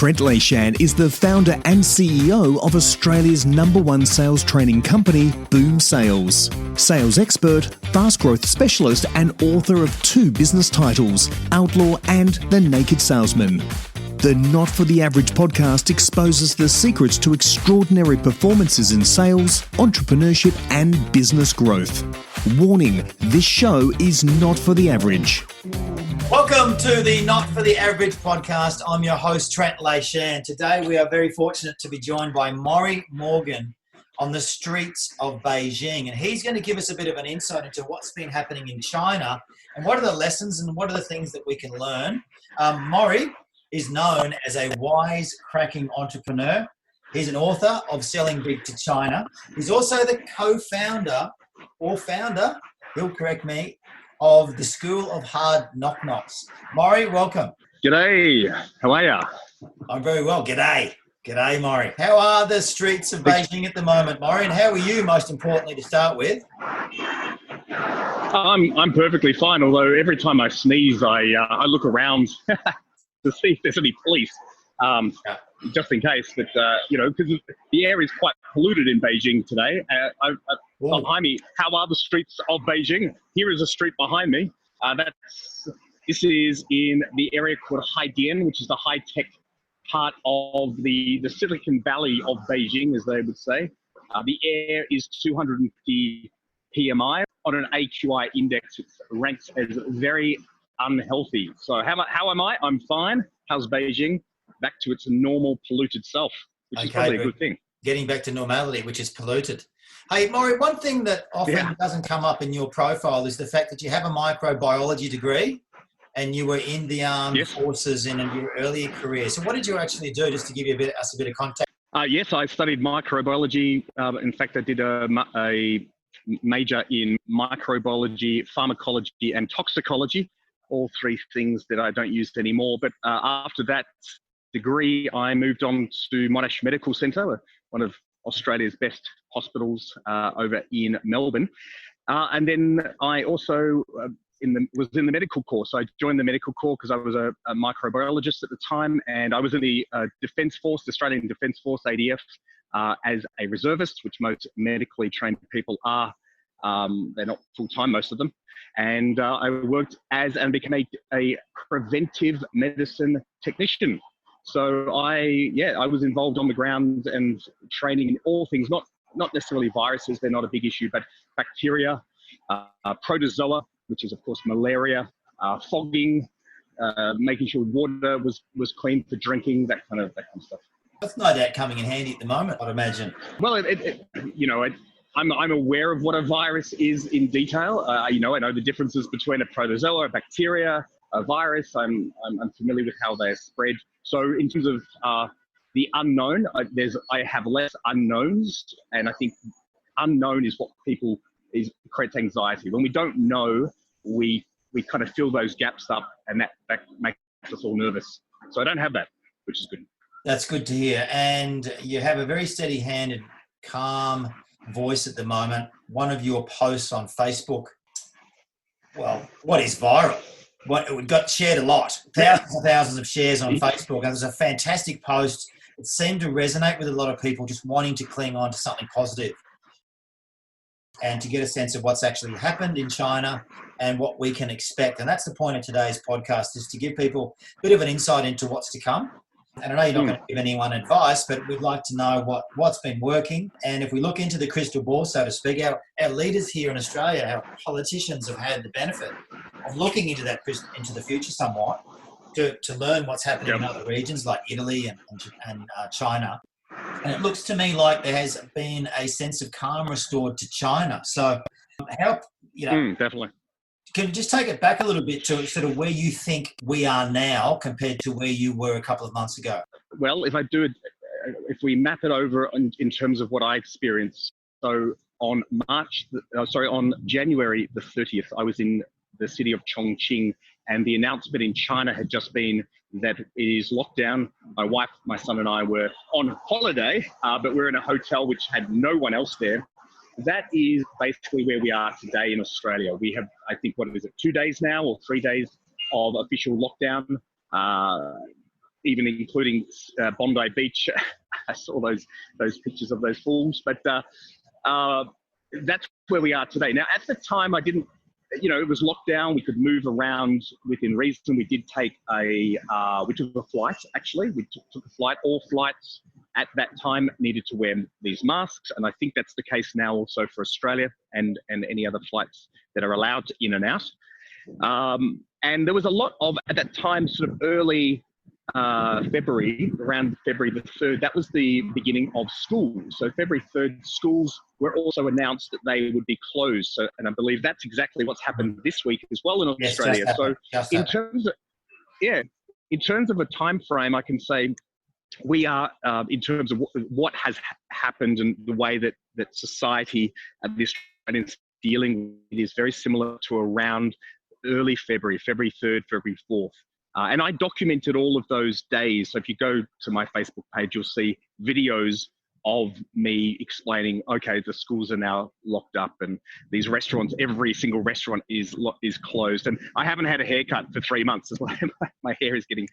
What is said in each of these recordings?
Trent Leishan is the founder and CEO of Australia's #1 sales training company, Boom Sales. Sales expert, fast growth specialist, and author of 2 business titles, Outlaw and The Naked Salesman. The Not For The Average podcast exposes the secrets to extraordinary performances in sales, entrepreneurship, and business growth. Warning, this show is not for the average. Welcome to the Not For The Average podcast. I'm your host, Trent Leishan. Today we are very fortunate to be joined by Morry Morgan on the streets of Beijing. And he's going to give us a bit of an insight into what's been happening in China and what are the lessons and what are the things that we can learn. Morry is known as a wise-cracking entrepreneur. He's an author of Selling Big to China. He's also the co-founder or founder, he'll correct me, of the School of Hard Knock Knocks. Morry, welcome. G'day. How are ya? I'm very well. G'day. G'day, Morry. How are the streets of Beijing at the moment, Morry? And how are you, most importantly, to start with? I'm perfectly fine, although every time I sneeze, I look around to see if there's any police, just in case. But, because the air is quite polluted in Beijing today. Behind me, how are the streets of Beijing? Here is a street behind me. This is in the area called Haidian, which is the high-tech part of the Silicon Valley of Beijing, as they would say. The air is 250 PMI. On an AQI index, it ranks as very unhealthy. So how am I? I'm fine. How's Beijing? Back to its normal polluted self, which is probably a good thing. Getting back to normality, which is polluted. Hey, Morry, one thing that often doesn't come up in your profile is the fact that you have a microbiology degree and you were in the armed forces in your earlier career. So what did you actually do, just to give you us a bit of context? Yes, I studied microbiology. In fact, I did a major in microbiology, pharmacology, and toxicology, all 3 things that I don't use anymore. But after that degree, I moved on to Monash Medical Centre, one of Australia's best hospitals over in Melbourne. And then I also was in the medical corps. So I joined the medical corps because I was a microbiologist at the time, and I was in the Defence Force, the Australian Defence Force, ADF, as a reservist, which most medically trained people are. They're not full-time, most of them. And I worked as and became a preventive medicine technician. So I was involved on the ground and training in all things, not necessarily viruses, they're not a big issue, but bacteria, protozoa, which is of course malaria, fogging, making sure water was clean for drinking, that kind of stuff. That's no doubt coming in handy at the moment, I'd imagine. Well, I'm aware of what a virus is in detail. I know the differences between a protozoa, a bacteria, a virus. I'm familiar with how they're spread. So in terms of the unknown, I have less unknowns, and I think unknown is what creates anxiety. When we don't know, we kind of fill those gaps up, and that makes us all nervous. So I don't have that, which is good. That's good to hear. And you have a very steady-handed, calm voice at the moment. One of your posts on Facebook, well, what is viral? It got shared a lot, thousands and thousands of shares on Facebook. And it was a fantastic post. It seemed to resonate with a lot of people just wanting to cling on to something positive and to get a sense of what's actually happened in China and what we can expect. And that's the point of today's podcast, is to give people a bit of an insight into what's to come. And I know you're not going to give anyone advice, but we'd like to know what's been working. And if we look into the crystal ball, so to speak, our leaders here in Australia, our politicians have had the benefit of looking into the future somewhat to learn what's happening in other regions like Italy and China. And it looks to me like there has been a sense of calm restored to China. So definitely. Can you just take it back a little bit to sort of where you think we are now compared to where you were a couple of months ago? Well, if we map it over in terms of what I experienced, so on January the 30th, I was in the city of Chongqing, and the announcement in China had just been that it is lockdown. My wife, my son and I were on holiday, but we're in a hotel which had no one else there. That is basically where we are today in Australia. We have, I think, 2 days now or 3 days of official lockdown. even including Bondi Beach. I saw those pictures of those falls, but that's where we are today. Now, at the time, I didn't, it was locked down. We could move around within reason. We did take we took a flight, actually. We took a flight. All flights at that time needed to wear these masks. And I think that's the case now also for Australia and any other flights that are allowed in and out. And there was a lot of, at that time, sort of early February, around February the 3rd, that was the beginning of school. So February 3rd, schools were also announced that they would be closed. So, and I believe that's exactly what's happened this week as well in Australia. So in terms of a time frame, I can say we are, in terms of what has happened and the way that society at this point is dealing with, is very similar to around early February 3rd, February 4th. And I documented all of those days. So if you go to my Facebook page, you'll see videos of me explaining, okay, the schools are now locked up and these restaurants, every single restaurant is closed. And I haven't had a haircut for 3 months. That's why my hair is getting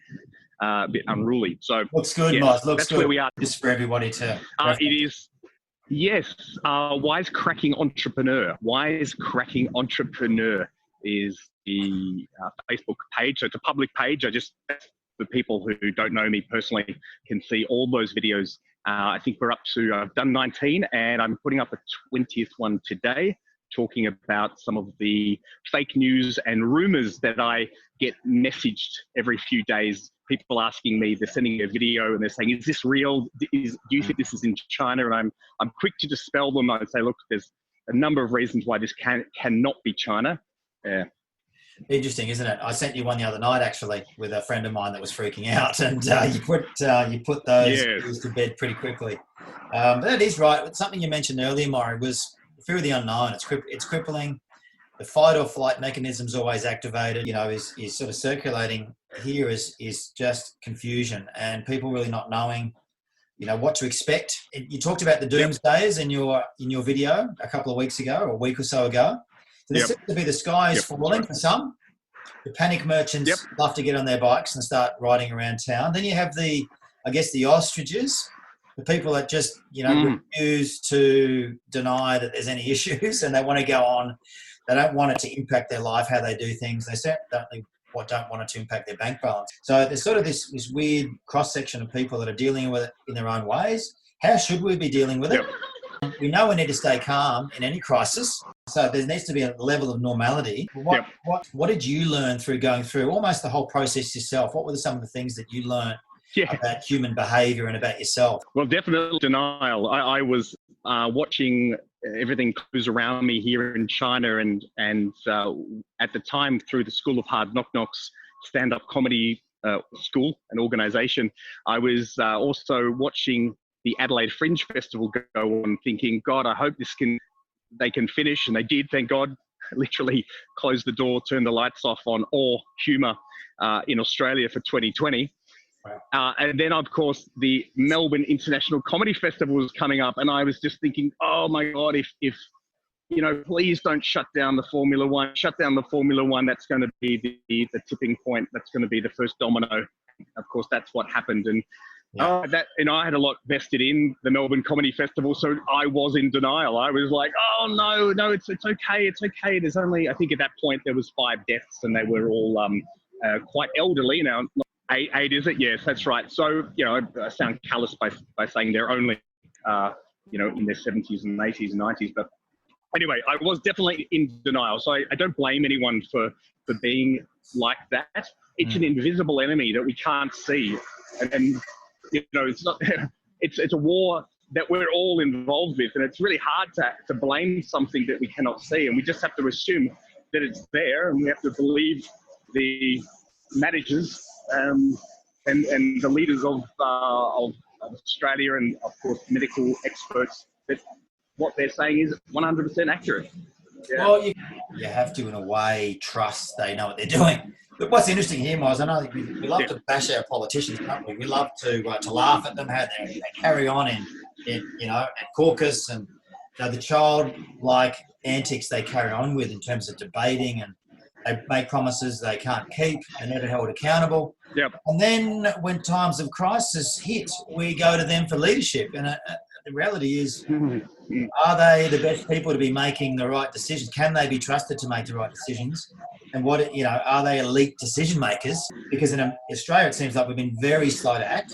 a bit unruly. So looks good, Moz. Looks that's good. Where we are. Just for everybody to. It is. Yes. Wisecracking Entrepreneur. Wisecracking Entrepreneur is the Facebook page. So it's a public page. The people who don't know me personally can see all those videos. I think we're up to, I've done 19 and I'm putting up a 20th one today, talking about some of the fake news and rumors that I get messaged every few days. People asking me, they're sending a video and they're saying, is this real? Do you think this is in China? And I'm quick to dispel them. I say, look, there's a number of reasons why this cannot be China. Yeah. Interesting, isn't it? I sent you one the other night, actually, with a friend of mine that was freaking out, and you put those to bed pretty quickly. But that is right. It's something you mentioned earlier, Morry, was fear of the unknown. It's crippling. The fight or flight mechanism is always activated. Is sort of circulating here is just confusion and people really not knowing, what to expect. You talked about the doomsdayers in your video a couple of weeks ago or a week or so ago. So this seems to be the sky is falling for some. The panic merchants love to get on their bikes and start riding around town. Then you have the ostriches, the people that just, refuse to deny that there's any issues and they want to go on. They don't want it to impact their life, how they do things. They certainly don't want it to impact their bank balance. So there's sort of this weird cross-section of people that are dealing with it in their own ways. How should we be dealing with it? We know we need to stay calm in any crisis. So there needs to be a level of normality. What did you learn through going through almost the whole process yourself? What were some of the things that you learned about human behaviour and about yourself? Well, definitely denial. I was watching everything close around me here in China and at the time through the School of Hard Knock's stand-up comedy school and organisation, I was also watching the Adelaide Fringe Festival go on, thinking, God, I hope they can finish. And they did, thank God. Literally closed the door, turned the lights off on all humour in Australia for 2020. And then, of course, the Melbourne International Comedy Festival was coming up. And I was just thinking, oh, my God, if please don't shut down the Formula One. Shut down the Formula One. That's going to be the tipping point. That's going to be the first domino. Of course, that's what happened. And I had a lot vested in the Melbourne Comedy Festival, so I was in denial. I was like, "Oh no, it's okay, it's okay." There's only, I think at that point there was 5 deaths, and they were all quite elderly. Now, 8 is it? Yes, that's right. So I sound callous by saying they're only in their 70s and 80s and 90s, but anyway, I was definitely in denial. So I don't blame anyone for being like that. It's an invisible enemy that we can't see, and it's not. It's a war that we're all involved with, and it's really hard to blame something that we cannot see, and we just have to assume that it's there, and we have to believe the managers and the leaders of Australia, and of course medical experts, that what they're saying is 100% accurate. Yeah. Well, you have to, in a way, trust they know what they're doing. But what's interesting here, Moz, I know we love to bash our politicians, don't we? We love to laugh at them, how they carry on at caucus, and the childlike antics they carry on with in terms of debating, and they make promises they can't keep. They're never held accountable. Yep. And then when times of crisis hit, we go to them for leadership. And the reality is, are they the best people to be making the right decisions? Can they be trusted to make the right decisions? And are they elite decision makers? Because in Australia, it seems like we've been very slow to act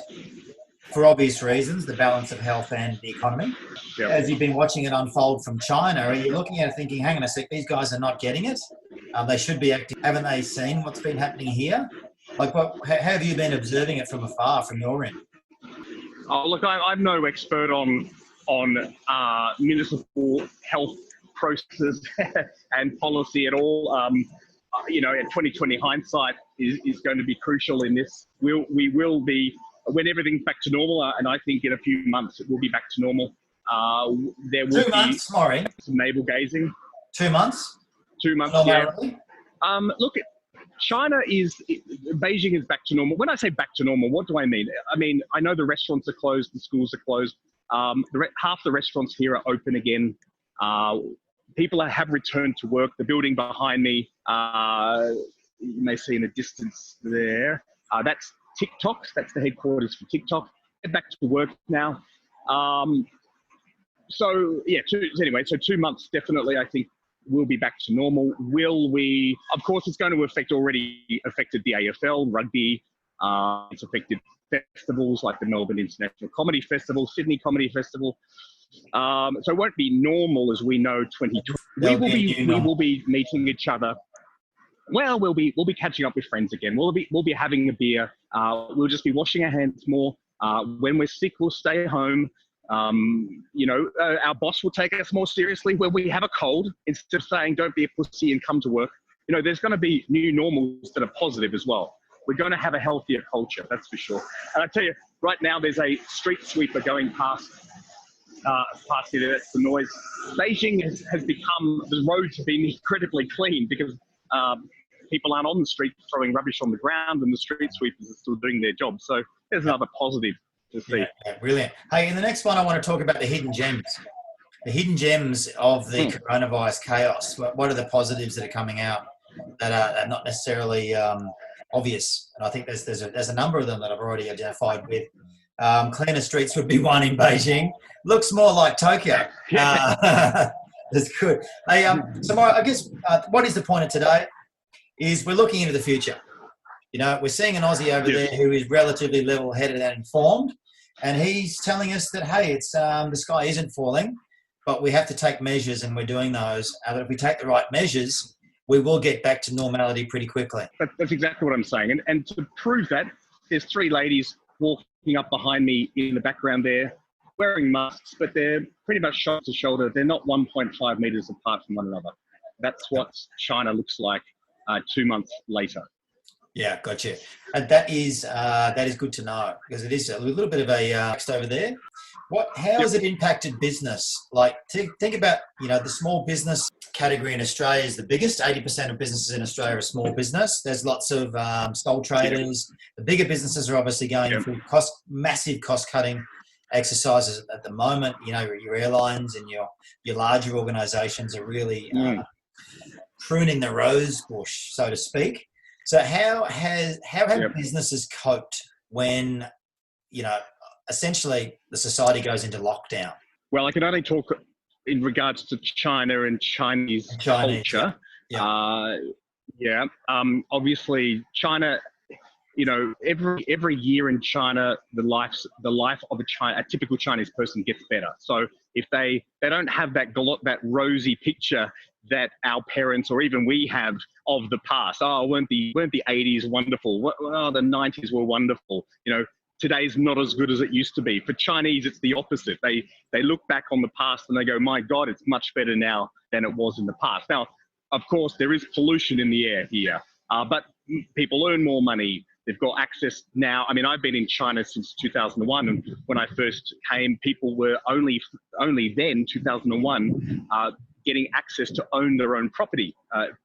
for obvious reasons, the balance of health and the economy. Yep. As you've been watching it unfold from China, are you looking at it thinking, hang on a sec, these guys are not getting it? They should be acting. Haven't they seen what's been happening here? Like, how have you been observing it from afar, from your end? Oh, look, I'm no expert on municipal health processes and policy at all. In 2020 hindsight is going to be crucial in this. We will be, when everything's back to normal, and I think in a few months it will be back to normal. There will 2 months, Morry. Some navel gazing. 2 months? 2 months, Normality? yeah. Look, Beijing is back to normal. When I say back to normal, what do I mean? I mean, I know the restaurants are closed, the schools are closed. Half the restaurants here are open again. People have returned to work. The building behind me, you may see in the distance there, that's TikTok. That's the headquarters for TikTok. Get back to work now. So 2 months definitely, I think, we'll be back to normal. Will we? Of course, it's going to already affected the AFL, rugby. It's affected festivals like the Melbourne International Comedy Festival, Sydney Comedy Festival. So it won't be normal as we know 2020. We will be meeting each other. Well, we'll be catching up with friends again. We'll be having a beer. We'll just be washing our hands more. When we're sick, we'll stay home. Our boss will take us more seriously when we have a cold instead of saying, don't be a pussy and come to work. There's going to be new normals that are positive as well. We're going to have a healthier culture, that's for sure. And I tell you, right now there's a street sweeper going past here. That's the noise. Beijing has become, the roads have been incredibly clean because people aren't on the street throwing rubbish on the ground, and the street sweepers are still doing their job. So there's another positive to see. Yeah, brilliant. Hey, in the next one, I want to talk about the hidden gems. The hidden gems of the coronavirus chaos. What are the positives that are coming out that are not necessarily obvious? And I think there's a number of them that I've already identified with. Cleaner streets would be one in Beijing. Looks more like Tokyo. That's good. Hey, so Morry, I guess what is the point of today is we're looking into the future. We're seeing an Aussie over there who is relatively level-headed and informed, and he's telling us that, hey, it's the sky isn't falling, but we have to take measures, and we're doing those. And if we take the right measures, we will get back to normality pretty quickly. That's exactly what I'm saying. And to prove that, there's 3 ladies walking up behind me in the background there, wearing masks, but they're pretty much shoulder to shoulder. They're not 1.5 meters apart from one another. That's what China looks like 2 months later. Yeah, gotcha. And that is good to know, because it is a little bit of a text over there. How has it impacted business? Like, think about, the small business category in Australia is the biggest. 80% of businesses in Australia are small business. There's lots of sole traders. The bigger businesses are obviously going through massive cost-cutting exercises at the moment. Your airlines and your larger organisations are really pruning the rose bush, so to speak. So how have businesses coped when, essentially the society goes into lockdown? Well, I can only talk in regards to China and Chinese culture. Obviously China, every year in China, the life of a typical Chinese person gets better. So if they don't have that rosy picture that our parents or even we have of the past. Weren't the 80s wonderful? The 90s were wonderful. Today's not as good as it used to be. For Chinese, it's the opposite. They look back on the past and they go, my God, it's much better now than it was in the past. Now, of course, there is pollution in the air here, but people earn more money. They've got access now. I mean, I've been in China since 2001, and when I first came, people were only then, 2001, getting access to own their own property.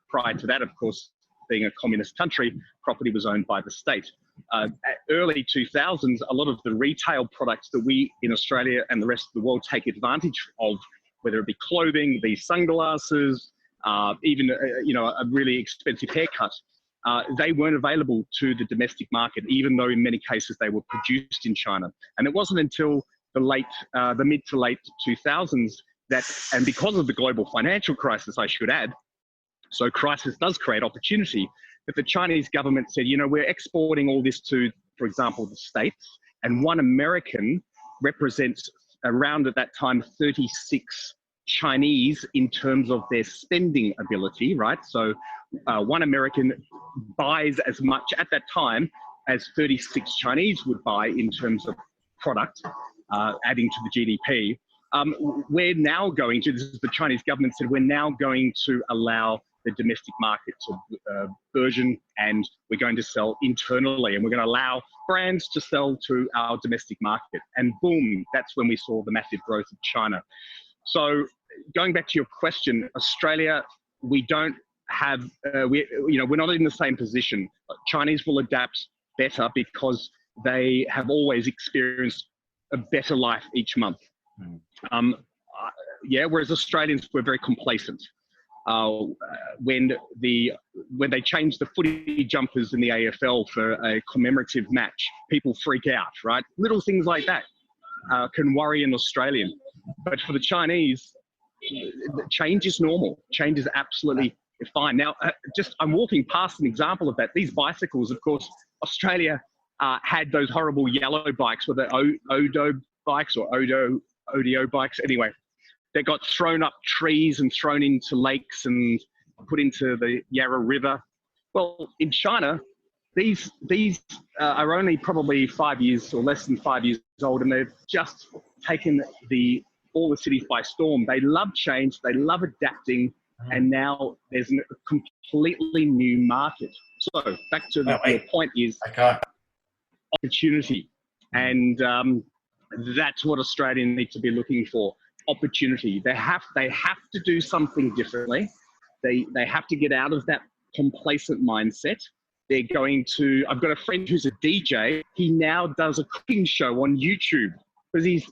Prior to that, of course, being a communist country, property was owned by the state. At early 2000s, a lot of the retail products that we in Australia and the rest of the world take advantage of, whether it be clothing, these sunglasses, even a really expensive haircut, they weren't available to the domestic market, even though in many cases they were produced in China. And it wasn't until the mid to late 2000s that, and because of the global financial crisis, I should add, so crisis does create opportunity, that the Chinese government said, we're exporting all this to, for example, the States, and one American represents around at that time 36 Chinese in terms of their spending ability, right? So one American buys as much at that time as 36 Chinese would buy in terms of product, adding to the GDP. We're now going to, this is the Chinese government said, we're now going to allow the domestic market to burgeon, and we're going to sell internally, and we're going to allow brands to sell to our domestic market. And boom, that's when we saw the massive growth of China. So going back to your question, Australia, we don't have, we're not in the same position. Chinese will adapt better because they have always experienced a better life each month. Whereas Australians were very complacent. When they changed the footy jumpers in the AFL for a commemorative match, people freak out, right? Little things like that can worry an Australian. But for the Chinese, change is normal. Change is absolutely fine. Now, I'm walking past an example of that. These bicycles, of course, Australia had those horrible yellow bikes, were the Odo bikes or Odio bikes. Anyway, they got thrown up trees and thrown into lakes and put into the Yarra River. Well, in China, these are only probably 5 years or less than 5 years old, and they've just taken all the cities by storm. They love change, they love adapting, and now there's a completely new market. So back to your point is opportunity, and that's what Australians need to be looking for. Opportunity. They have to do something differently. They have to get out of that complacent mindset. They're going to. I've got a friend who's a DJ. He now does a cooking show on YouTube because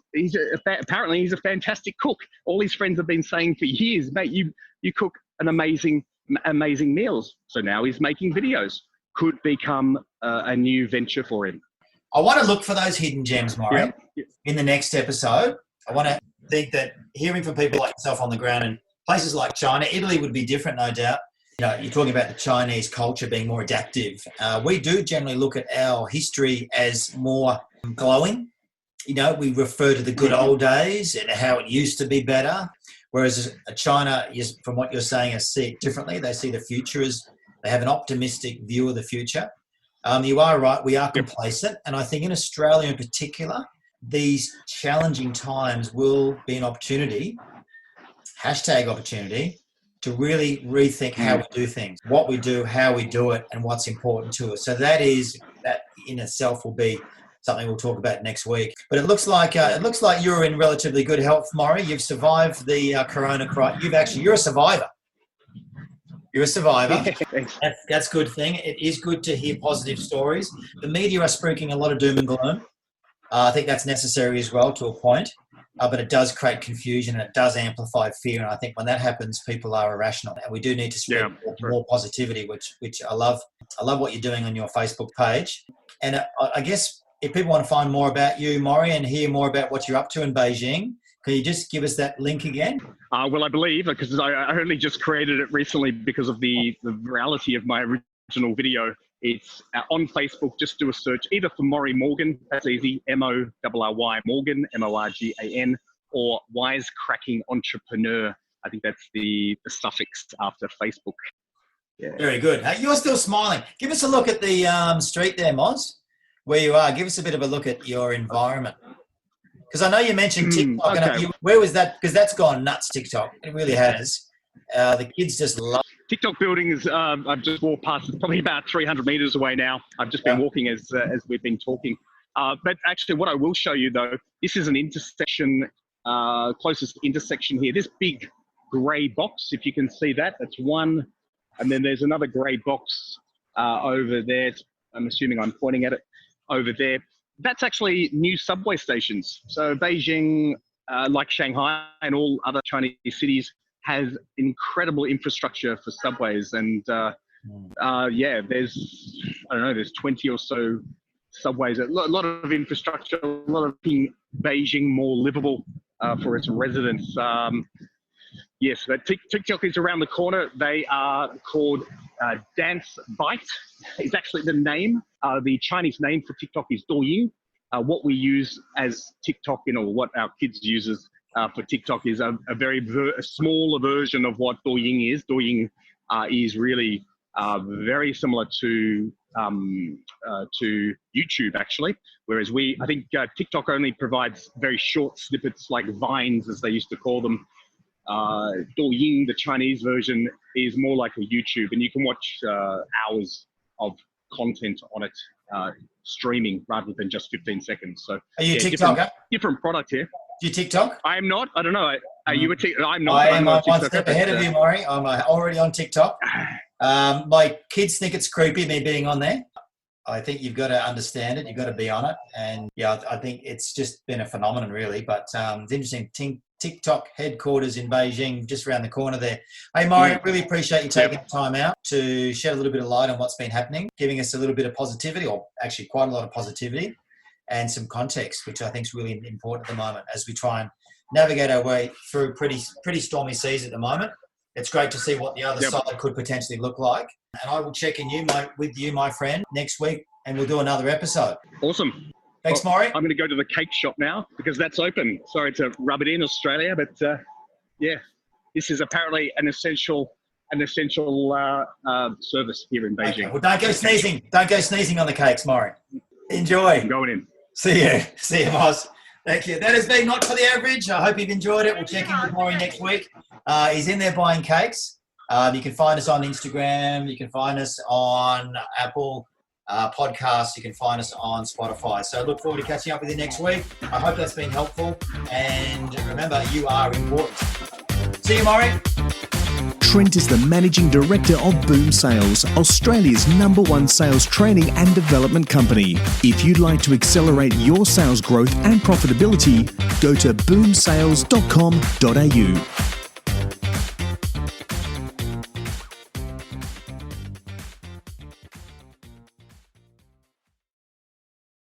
apparently he's a fantastic cook. All his friends have been saying for years, mate, you cook an amazing meals. So now he's making videos. Could become a new venture for him. I want to look for those hidden gems, Morry, in the next episode. I want to think that hearing from people like yourself on the ground in places like China, Italy would be different, no doubt. You're talking about the Chinese culture being more adaptive. We do generally look at our history as more glowing. We refer to the good old days and how it used to be better. Whereas China, from what you're saying, see it differently. They see the future as they have an optimistic view of the future. You are right. We are complacent. And I think in Australia in particular, these challenging times will be an opportunity, #opportunity, to really rethink how we do things, what we do, how we do it, and what's important to us. So that in itself will be something we'll talk about next week. But it looks like you're in relatively good health, Morry. You've survived the corona crisis. You're a survivor. You're a survivor. That's a good thing. It is good to hear positive stories. The media are spruiking a lot of doom and gloom. I think that's necessary as well to a point, but it does create confusion and it does amplify fear. And I think when that happens, people are irrational. And we do need to spread more positivity, which I love. I love what you're doing on your Facebook page. And I guess if people want to find more about you, Morry, and hear more about what you're up to in Beijing, can you just give us that link again? Well, I believe, because I only just created it recently because of the virality of my original video. It's on Facebook. Just do a search either for Morry Morgan, that's easy, Morry Morgan, Morgan, or Wisecracking Entrepreneur. I think that's the suffix after Facebook. Yeah. Very good. You're still smiling. Give us a look at the street there, Moz, where you are. Give us a bit of a look at your environment. Because I know you mentioned TikTok. Okay. Where was that? Because that's gone nuts, TikTok. It really has. The kids just love TikTok building is, I've just walked past, it's probably about 300 meters away now. I've just been walking as we've been talking. But actually what I will show you though, this is an intersection, closest intersection here. This big grey box, if you can see that, that's one. And then there's another grey box over there. I'm assuming I'm pointing at it over there. That's actually new subway stations. So Beijing, like Shanghai and all other Chinese cities, has incredible infrastructure for subways, and There's 20 or so subways, a lot of infrastructure, a lot of making Beijing more livable for its residents. Yes, TikTok is around the corner. They are called Dance Bite. Is actually the name. The Chinese name for TikTok is Douyin. What we use as TikTok, what our kids uses for TikTok is a very smaller version of what Douyin is. Douyin is really very similar to YouTube, actually. Whereas I think TikTok only provides very short snippets, like vines, as they used to call them. Douyin, the Chinese version, is more like a YouTube, and you can watch hours of content on it streaming rather than just 15 seconds. So, are you a TikToker? Different product here. Do you TikTok? I am not. I don't know. Are you a TikTok? I'm not. I am one step ahead of you, Morry. I'm already on TikTok. My kids think it's creepy, me being on there. I think you've got to understand it. You've got to be on it. And yeah, I think it's just been a phenomenon, really. But it's interesting. TikTok headquarters in Beijing, just around the corner there. Hey, Morry, really appreciate you taking the time out to shed a little bit of light on what's been happening, giving us a little bit of positivity, or actually quite a lot of positivity, and some context, which I think is really important at the moment as we try and navigate our way through pretty stormy seas at the moment. It's great to see what the other side could potentially look like. And I will check in with you, my friend, next week, and we'll do another episode. Awesome. Thanks, Morry. I'm going to go to the cake shop now because that's open. Sorry to rub it in, Australia, but this is apparently an essential service here in Beijing. Okay. Well, don't go sneezing. Don't go sneezing on the cakes, Morry. Enjoy. I'm going in. See you, boss. Thank you. That has been Not For The Average. I hope you've enjoyed it. We'll check in with Morry next week. He's in there buying cakes. You can find us on Instagram. You can find us on Apple Podcasts. You can find us on Spotify. So look forward to catching up with you next week. I hope that's been helpful. And remember, you are important. See you, Morry. Trent is the Managing Director of Boom Sales, Australia's #1 sales training and development company. If you'd like to accelerate your sales growth and profitability, go to boomsales.com.au.